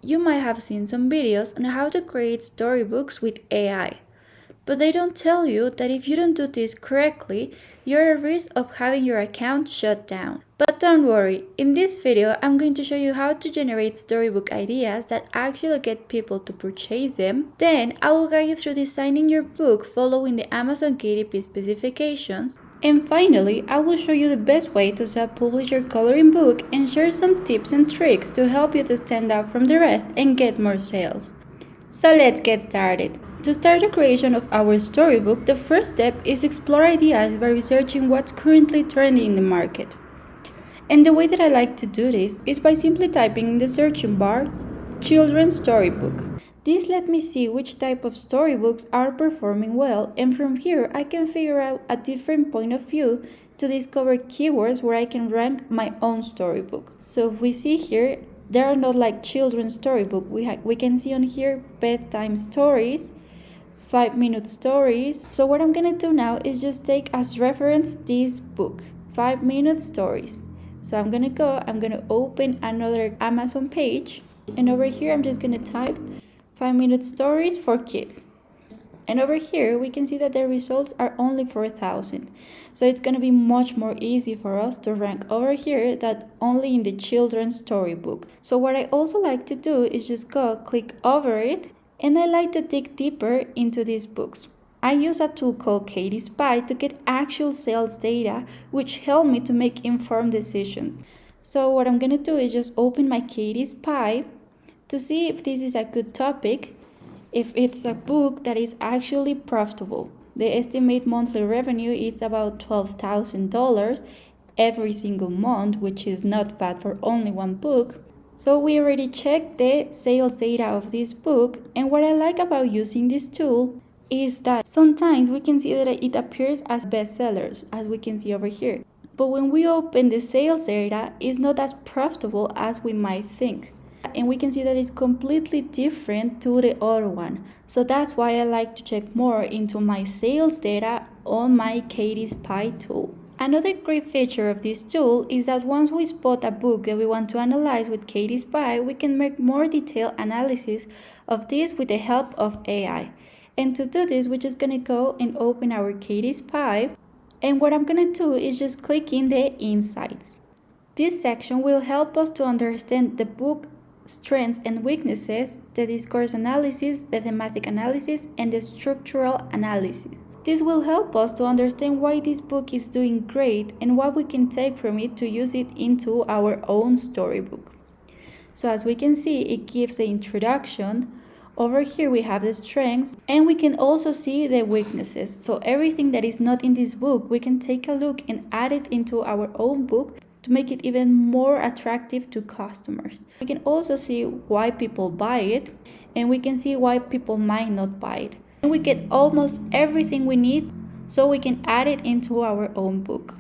You might have seen some videos on how to create storybooks with AI, but they don't tell you that if you don't do this correctly, you're at risk of having your account shut down. But don't worry, in this video I'm going to show you how to generate storybook ideas that actually get people to purchase them. Then I will guide you through designing your book following the Amazon KDP specifications. And finally, I will show you the best way to self-publish your coloring book and share some tips and tricks to help you to stand out from the rest and get more sales. So let's get started. To start the creation of our storybook, the first step is explore ideas by researching what's currently trending in the market. And the way that I like to do this is by simply typing in the searching bar, children's storybook. This lets me see which type of storybooks are performing well, and from here I can figure out a different point of view to discover keywords where I can rank my own storybook. So if we see here, there are not like children's storybook. We can see on here bedtime stories, 5-minute stories. So what I'm gonna do now is just take as reference this book, 5-minute stories. So I'm gonna open another Amazon page, and over here I'm just gonna type 5-minute stories for kids. And over here we can see that the results are only 4,000. So it's going to be much more easy for us to rank over here than only in the children's storybook. So what I also like to do is just click over it, and I like to dig deeper into these books. I use a tool called Kittl AI to get actual sales data, which help me to make informed decisions. So what I'm going to do is just open my Kittl AI to see if this is a good topic, if it's a book that is actually profitable. The estimated monthly revenue is about $12,000 every single month, which is not bad for only one book. So we already checked the sales data of this book, and what I like about using this tool is that sometimes we can see that it appears as bestsellers, as we can see over here. But when we open the sales data, it's not as profitable as we might think. And we can see that it's completely different to the other one. So that's why I like to check more into my sales data on my Kittl AI tool. Another great feature of this tool is that once we spot a book that we want to analyze with Kittl AI, we can make more detailed analysis of this with the help of AI. And to do this, we're just going to go and open our Kittl AI. And what I'm going to do is just click in the insights. This section will help us to understand the book strengths and weaknesses, the discourse analysis, the thematic analysis, and the structural analysis. This will help us to understand why this book is doing great and what we can take from it to use it into our own storybook. So as we can see, it gives the introduction. Over here we have the strengths, and we can also see the weaknesses. So everything that is not in this book, we can take a look and add it into our own book to make it even more attractive to customers. We can also see why people buy it, and we can see why people might not buy it. And we get almost everything we need, so we can add it into our own book.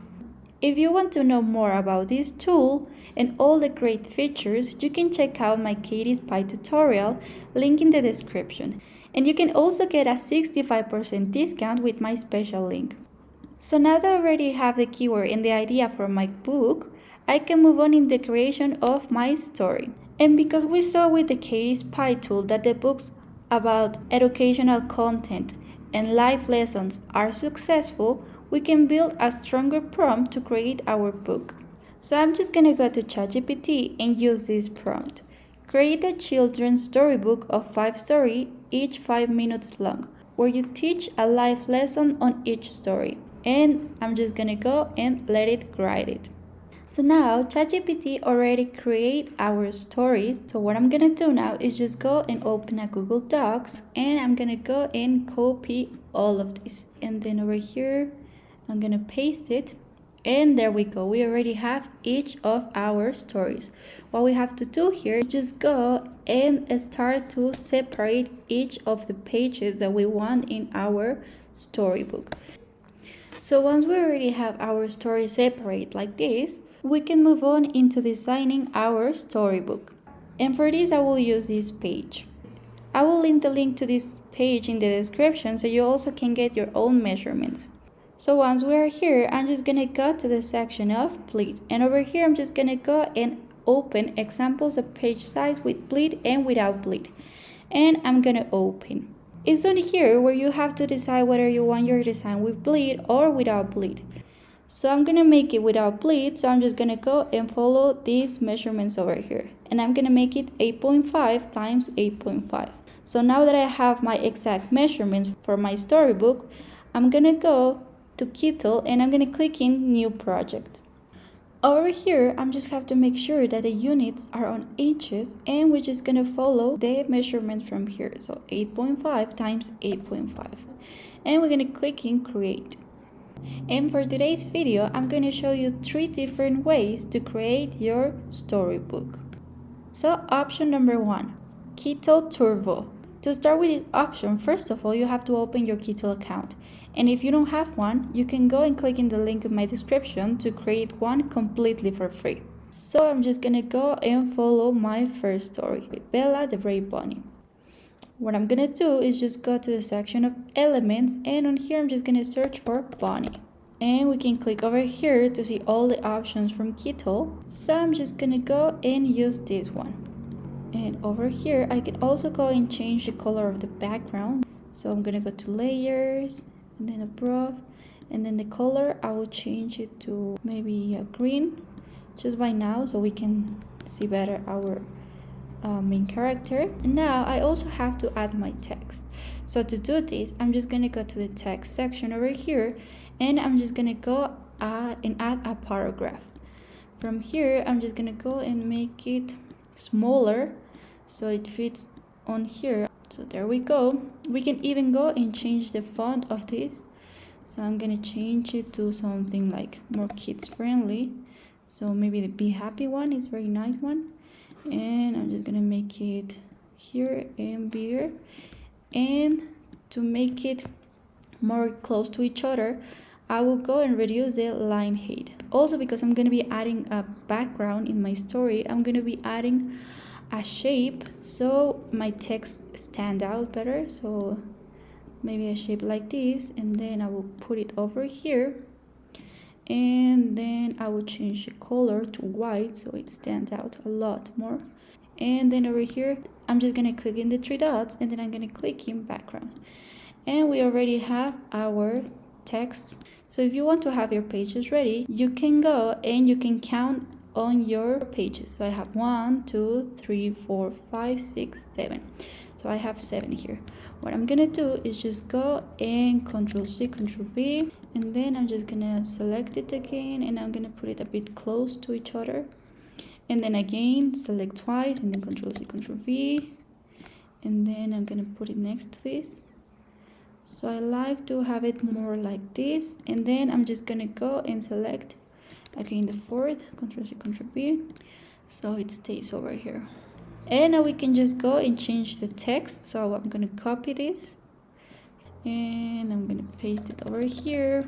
If you want to know more about this tool and all the great features, you can check out my Kittl AI tutorial, link in the description. And you can also get a 65% discount with my special link. So now that I already have the keyword and the idea for my book, I can move on in the creation of my story. And because we saw with the Kittl AI tool that the books about educational content and life lessons are successful, we can build a stronger prompt to create our book. So I'm just going to go to ChatGPT and use this prompt. Create a children's storybook of 5 stories, each 5 minutes long, where you teach a life lesson on each story. And I'm just gonna go and let it write it. So now ChatGPT already create our stories. So what I'm gonna do now is just go and open a Google Docs, and I'm gonna go and copy all of this. And then over here, I'm gonna paste it. And there we go. We already have each of our stories. What we have to do here is just go and start to separate each of the pages that we want in our storybook. So once we already have our story separate like this, we can move on into designing our storybook. And for this, I will use this page. I will link the link to this page in the description so you also can get your own measurements. So once we are here, I'm just gonna go to the section of please. And over here, I'm just gonna go and open examples of page size with bleed and without bleed. And I'm gonna open. It's on here where you have to decide whether you want your design with bleed or without bleed. So I'm gonna make it without bleed, so I'm just gonna go and follow these measurements over here. And I'm gonna make it 8.5 times 8.5. So now that I have my exact measurements for my storybook, I'm gonna go to Kittl and I'm gonna click in New Project. Over here, I'm just have to make sure that the units are on inches, and we're just gonna follow the measurements from here. So 8.5 times 8.5. And we're gonna click in Create. And for today's video, I'm gonna show you 3 different ways to create your storybook. So option number 1, Kittl Turbo. To start with this option, first of all, you have to open your Kittl account. And if you don't have one, you can go and click in the link in my description to create one completely for free. So I'm just gonna go and follow my first story with Bella the Brave Bunny. What I'm gonna do is just go to the section of elements, and on here I'm just gonna search for bunny. And we can click over here to see all the options from Kittl. So I'm just gonna go and use this one. And over here I can also go and change the color of the background. So I'm gonna go to layers and then above, and then the color I will change it to maybe a green just by now, so we can see better our main character. And now I also have to add my text. So to do this, I'm just gonna go to the text section over here, and I'm just gonna go and add a paragraph. From here, I'm just gonna go and make it smaller so it fits on here. So there we go. We can even go and change the font of this. So I'm gonna change it to something like more kids friendly. So maybe the Be Happy one is a very nice one. And I'm just gonna make it here and bigger. And to make it more close to each other, I will go and reduce the line height. Also, because I'm gonna be adding a background in my story, I'm gonna be adding a shape so my text stand out better. So maybe a shape like this, and then I will put it over here, and then I will change the color to white so it stands out a lot more. And then over here I'm just gonna click in the 3 dots, and then I'm gonna click in background, and we already have our text. So if you want to have your pages ready, you can go and you can count on your pages. So I have 1, 2, 3, 4, 5, 6, 7. So I have 7 here. What I'm gonna do is just go and Control C, Control V, and then I'm just gonna select it again, and I'm gonna put it a bit close to each other. And then again, select twice, and then Control C, Control V, and then I'm gonna put it next to this. So I like to have it more like this, and then I'm just gonna go and select again the 4th, Control C, Control V, so it stays over here. And now we can just go and change the text. So I'm gonna copy this, and I'm gonna paste it over here,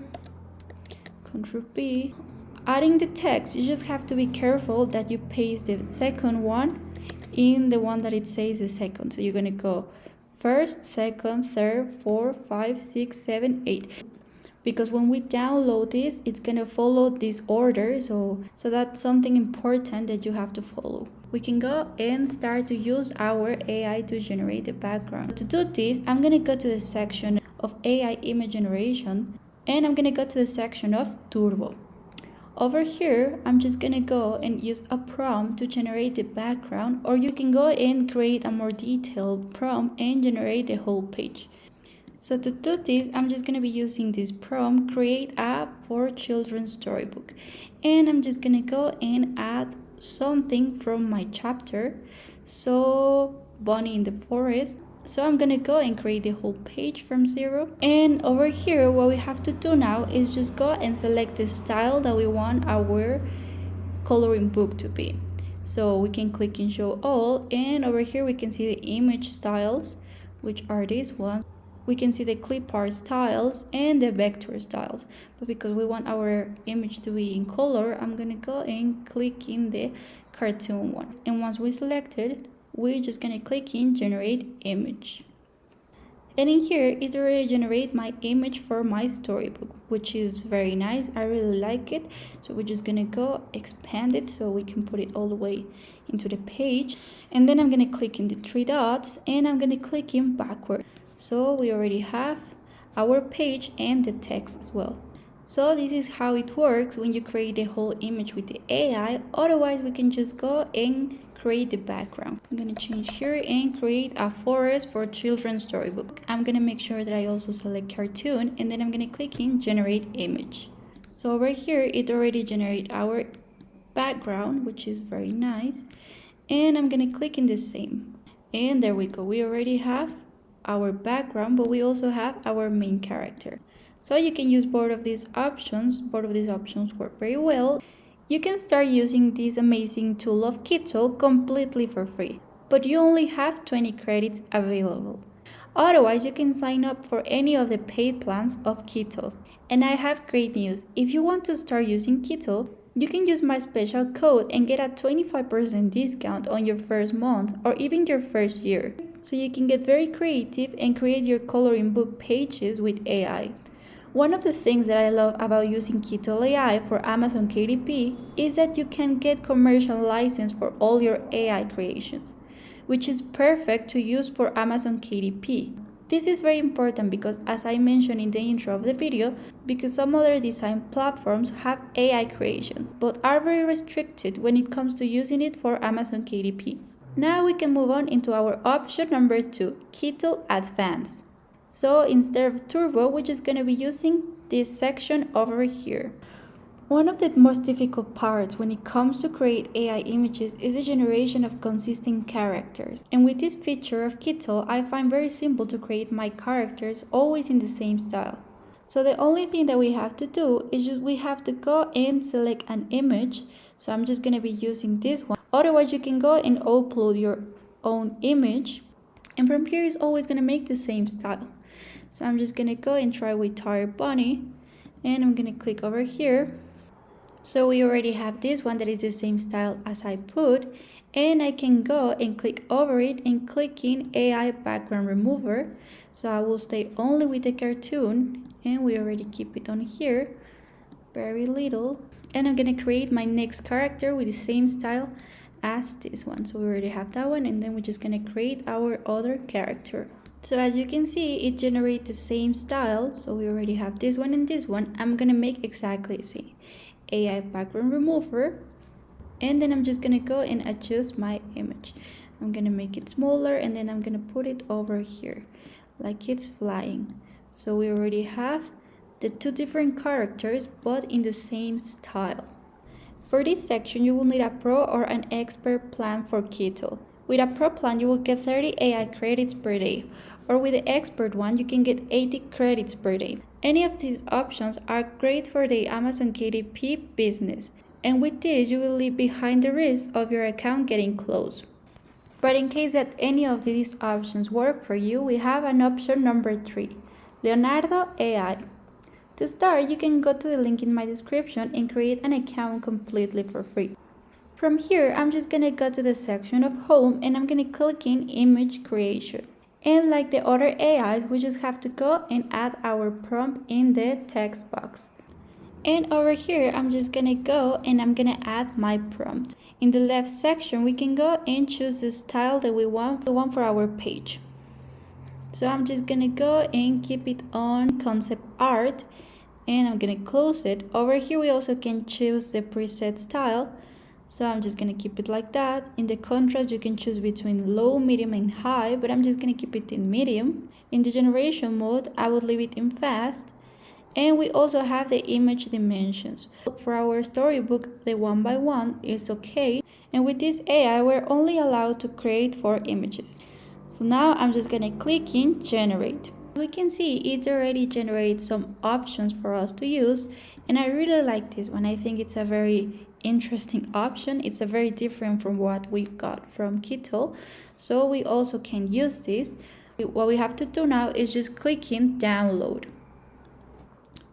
Control B. Adding the text, you just have to be careful that you paste the second one in the one that it says the second. So you're gonna go first, second, third, 4, 5, 6, 7, 8. Because when we download this, it's gonna follow this order, so that's something important that you have to follow. We can go and start to use our AI to generate the background. To do this, I'm gonna go to the section of AI image generation, and I'm gonna go to the section of Turbo. Over here, I'm just gonna go and use a prompt to generate the background, or you can go and create a more detailed prompt and generate the whole page. So to do this, I'm just gonna be using this prompt, create a for children storybook. And I'm just gonna go and add something from my chapter. So Bunny in the forest. So I'm gonna go and create the whole page from 0. And over here, what we have to do now is just go and select the style that we want our coloring book to be. So we can click in show all, and over here we can see the image styles, which are these ones. We can see the clip art styles and the vector styles, but because we want our image to be in color, I'm gonna go and click in the cartoon one. And once we select it, we're just gonna click in generate image. And in here, it already generated my image for my storybook, which is very nice. I really like it. So we're just gonna go expand it so we can put it all the way into the page. And then I'm gonna click in the three dots and I'm gonna click in backward. So we already have our page and the text as well. So this is how it works when you create the whole image with the AI. Otherwise, we can just go and create the background. I'm gonna change here and create a forest for children's storybook. I'm gonna make sure that I also select cartoon and then I'm gonna click in generate image. So over here, it already generated our background, which is very nice. And I'm gonna click in the same. And there we go. We already have our background, but we also have our main character. So you can use both of these options. Both of these options work very well. You can start using this amazing tool of Kittl completely for free, but you only have 20 credits available. Otherwise, you can sign up for any of the paid plans of Kittl. And I have great news. If you want to start using Kittl, you can use my special code and get a 25% discount on your first month or even your first year. So you can get very creative and create your coloring book pages with AI. One of the things that I love about using Kittl AI for Amazon KDP is that you can get commercial license for all your AI creations, which is perfect to use for Amazon KDP. This is very important because, as I mentioned in the intro of the video, because some other design platforms have AI creation, but are very restricted when it comes to using it for Amazon KDP. Now we can move on into our option number 2, Kittl Advanced. So instead of Turbo, we're just going to be using this section over here. One of the most difficult parts when it comes to create AI images is the generation of consistent characters. And with this feature of Kittl, I find very simple to create my characters always in the same style. So the only thing that we have to do is we have to go and select an image. So I'm just going to be using this one. Otherwise, you can go and upload your own image. And from here, it's always going to make the same style. So I'm just going to go and try with Tar Bunny. And I'm going to click over here. So we already have this one that is the same style as I put. And I can go and click over it and click in AI background remover. So I will stay only with the cartoon. And we already keep it on here. Very little. And I'm going to create my next character with the same style as this one. So we already have that one. And then we're just going to create our other character. So as you can see, it generates the same style. So we already have this one and this one. I'm going to make exactly the same. AI background remover. And then I'm just going to go and adjust my image. I'm going to make it smaller and then I'm going to put it over here like it's flying. So we already have the two different characters but in the same style. For this section, you will need a pro or an expert plan for Kittl. With a pro plan, you will get 30 AI credits per day. Or with the expert one, you can get 80 credits per day. Any of these options are great for the Amazon KDP business. And with this, you will leave behind the risk of your account getting closed. But in case that any of these options work for you, we have an option number 3, Leonardo AI. To start, you can go to the link in my description and create an account completely for free. From here, I'm just gonna go to the section of home and I'm gonna click in image creation. And like the other AIs, we just have to go and add our prompt in the text box. And over here, I'm just gonna go and I'm gonna add my prompt. In the left section, we can go and choose the style that we want, the one for our page. So I'm just gonna go and keep it on concept art and I'm gonna close it. Over here, we also can choose the preset style. So I'm just gonna keep it like that. In the contrast, you can choose between low, medium, and high, but I'm just gonna keep it in medium. In the generation mode, I would leave it in fast. And we also have the image dimensions. For our storybook, the 1x1 is okay. And with this AI, we're only allowed to create 4 images. So now I'm just gonna click in generate. We can see it already generates some options for us to use. And I really like this one. I think it's a very interesting option. It's a very different from what we got from Kittl. So we also can use this. What we have to do now is just click in download.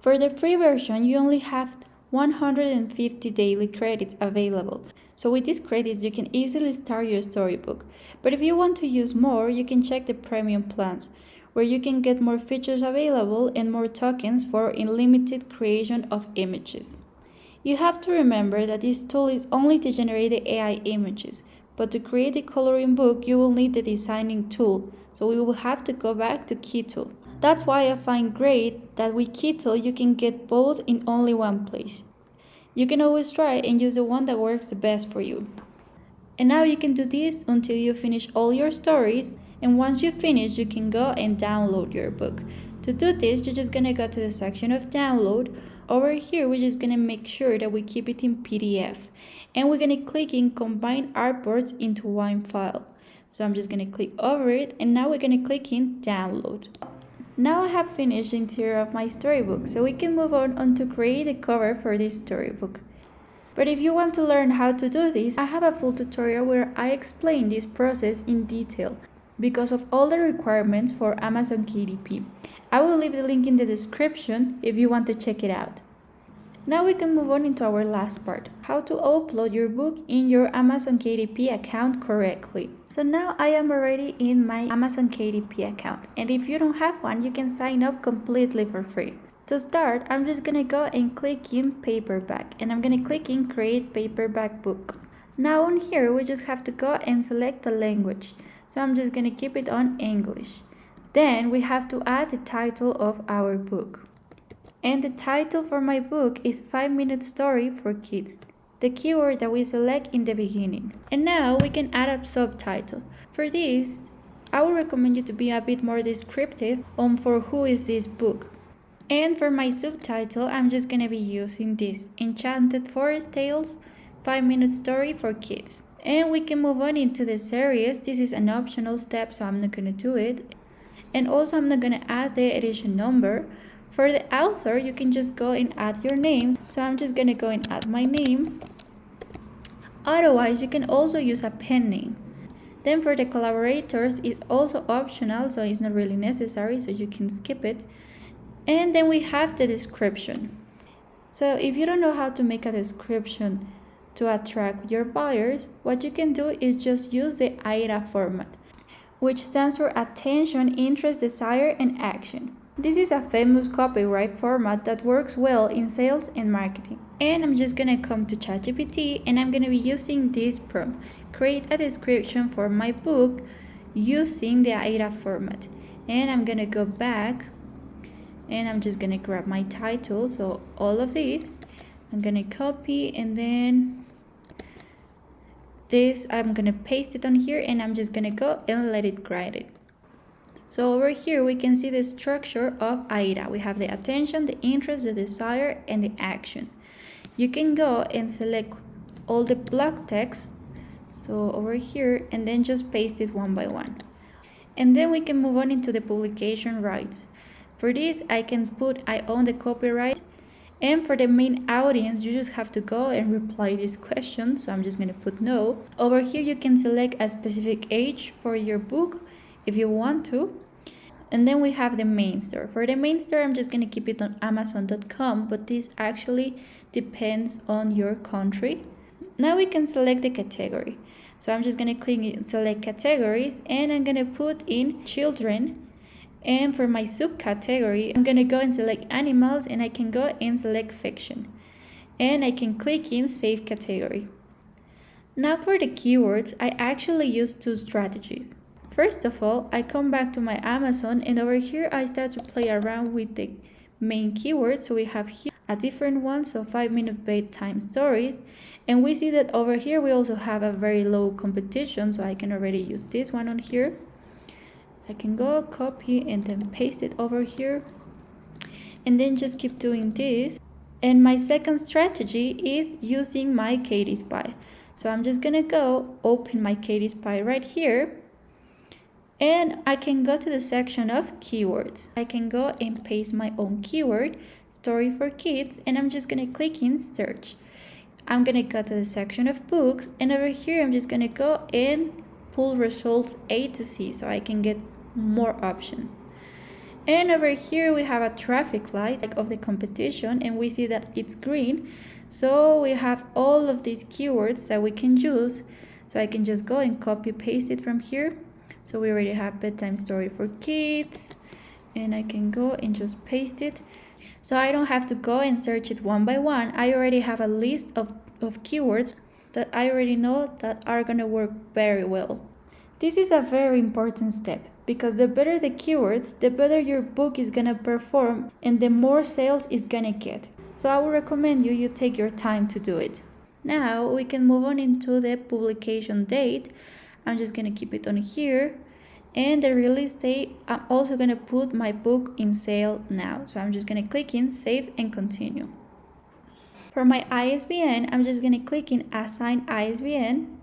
For the free version, you only have 150 daily credits available. So with these credits, you can easily start your storybook. But if you want to use more, you can check the premium plans. where you can get more features available and more tokens for unlimited creation of images. You have to remember that this tool is only to generate the AI images, but to create the coloring book you will need the designing tool, so we will have to go back to Kittl. That's why I find great that with Kittl you can get both in only one place. You can always try and use the one that works the best for you. And now you can do this until you finish all your stories, and once you finish you can go and download your book. To do this, you're just gonna go to the section of download. Over here we're just gonna make sure that we keep it in PDF, and we're gonna click in combine artboards into one file. So I'm just gonna click over it, and now we're gonna click in download. Now I have finished the interior of my storybook, so we can move on to create the cover for this storybook. But if you want to learn how to do this, I have a full tutorial where I explain this process in detail because of all the requirements for Amazon KDP. I will leave the link in the description if you want to check it out. Now we can move on into our last part, how to upload your book in your Amazon KDP account correctly. So now I am already in my Amazon KDP account, and if you don't have one, you can sign up completely for free. To start, I'm just gonna go and click in paperback, and I'm gonna click in create paperback book. Now on here, we just have to go and select the language. So I'm just gonna keep it on English. Then we have to add the title of our book. And the title for my book is 5-minute story for kids, the keyword that we select in the beginning. And now we can add a subtitle. For this, I would recommend you to be a bit more descriptive on for who is this book. And for my subtitle, I'm just gonna be using this, Enchanted Forest Tales, 5-minute story for kids. And we can move on into the series. This is an optional step, so I'm not gonna do it. And also I'm not gonna add the edition number. For the author, you can just go and add your name. So I'm just gonna go and add my name. Otherwise, you can also use a pen name. Then for the collaborators, it's also optional, so it's not really necessary, so you can skip it. And then we have the description. So if you don't know how to make a description to attract your buyers, what you can do is just use the AIDA format, which stands for attention, interest, desire, and action. This is a famous copyright format that works well in sales and marketing. And I'm just gonna come to ChatGPT, and I'm gonna be using this prompt. Create a description for my book using the AIDA format. And I'm gonna go back, and I'm just gonna grab my title. So all of these, I'm gonna copy, and then this, I'm gonna paste it on here, and I'm just gonna go and let it write it. So over here we can see the structure of AIDA. We have the attention, the interest, the desire, and the action. You can go and select all the block text, so over here, and then just paste it one by one. And then we can move on into the publication rights. For this, I can put I own the copyright. And for the main audience, you just have to go and reply this question. So I'm just going to put no. Over here, you can select a specific age for your book if you want to. And then we have the main store. For the main store, I'm just going to keep it on Amazon.com, but this actually depends on your country. Now we can select the category. So I'm just going to click in select categories, and I'm going to put in children. And for my subcategory, I'm going to go and select animals, and I can go and select fiction. And I can click in save category. Now for the keywords, I actually use two strategies. First of all, I come back to my Amazon, and over here I start to play around with the main keywords. So we have here a different one, so 5-minute bedtime stories. And we see that over here we also have a very low competition, so I can already use this one on here. I can go copy and then paste it over here, and then just keep doing this. And my second strategy is using my Kittl Spy. So I'm just gonna go open my Kittl Spy right here, and I can go to the section of keywords. I can go and paste my own keyword, story for kids, and I'm just gonna click in search. I'm gonna go to the section of books, and over here I'm just gonna go and pull results A to C so I can get more options. And over here we have a traffic light of the competition, and we see that it's green. So we have all of these keywords that we can use. So I can just go and copy paste it from here. So we already have bedtime story for kids, and I can go and just paste it. So I don't have to go and search it one by one. I already have a list of keywords that I already know that are gonna work very well. This is a very important step because the better the keywords, the better your book is gonna perform and the more sales it's gonna get. So I would recommend you take your time to do it. Now we can move on into the publication date. I'm just gonna keep it on here. And the release date, I'm also gonna put my book in sale now. So I'm just gonna click in save and continue. For my ISBN, I'm just gonna click in assign ISBN.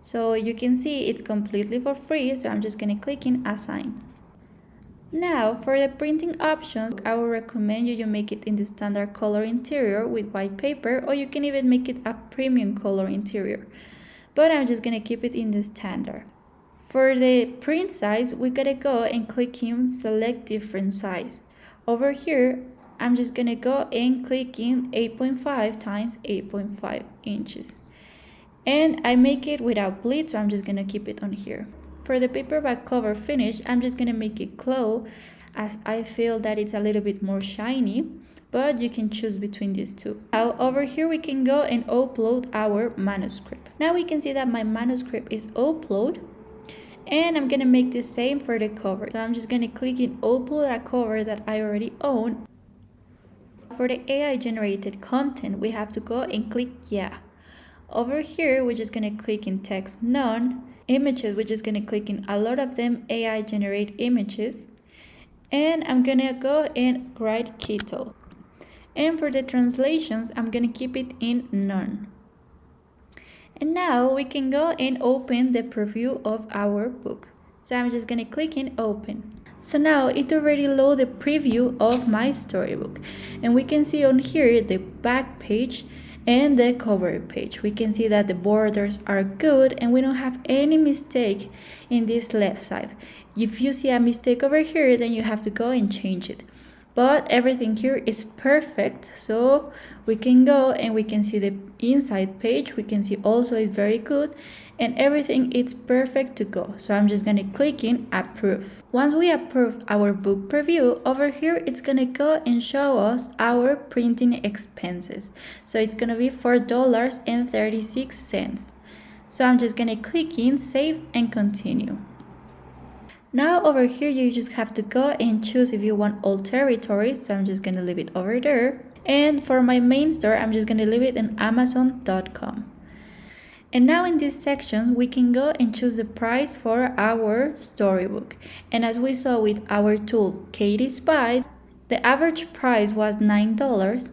So you can see it's completely for free. So I'm just gonna click in assign. Now for the printing options, I would recommend you make it in the standard color interior with white paper, or you can even make it a premium color interior. But I'm just gonna keep it in the standard. For the print size, we gotta go and click in select different size. Over here, I'm just gonna go and click in 8.5 times 8.5 inches. And I make it without bleed, so I'm just gonna keep it on here. For the paperback cover finish, I'm just gonna make it glow as I feel that it's a little bit more shiny, but you can choose between these two. Now over here we can go and upload our manuscript. Now we can see that my manuscript is uploaded. And I'm gonna make the same for the cover. So I'm just gonna click in upload a cover that I already own. For the AI generated content, we have to go and click yeah. Over here, we're just gonna click in text none. Images, we're just gonna click in a lot of them AI generate images. And I'm gonna go and write Kittl. And for the translations, I'm gonna keep it in none. And now we can go and open the preview of our book. So I'm just gonna click in open. So now it already loaded the preview of my storybook. And we can see on here the back page and the cover page. We can see that the borders are good and we don't have any mistake in this left side. If you see a mistake over here, then you have to go and change it. But everything here is perfect, so we can go and we can see the inside page. We can see also it's very good and everything is perfect to go. So I'm just gonna click in approve. Once we approve our book preview, over here it's gonna go and show us our printing expenses. So it's gonna be $4.36. So I'm just gonna click in save and continue. Now over here you just have to go and choose if you want all territories, so I'm just gonna leave it over there. And for my main store, I'm just gonna leave it in Amazon.com. And now in this section, we can go and choose the price for our storybook. And as we saw with our tool, Kittl AI, the average price was $9.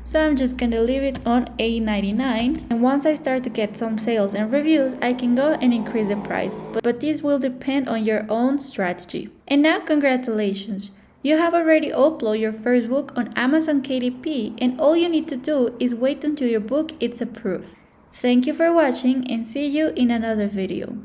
So I'm just gonna leave it on $8.99. And once I start to get some sales and reviews, I can go and increase the price. But this will depend on your own strategy. And now congratulations! You have already uploaded your first book on Amazon KDP, and all you need to do is wait until your book is approved. Thank you for watching and see you in another video.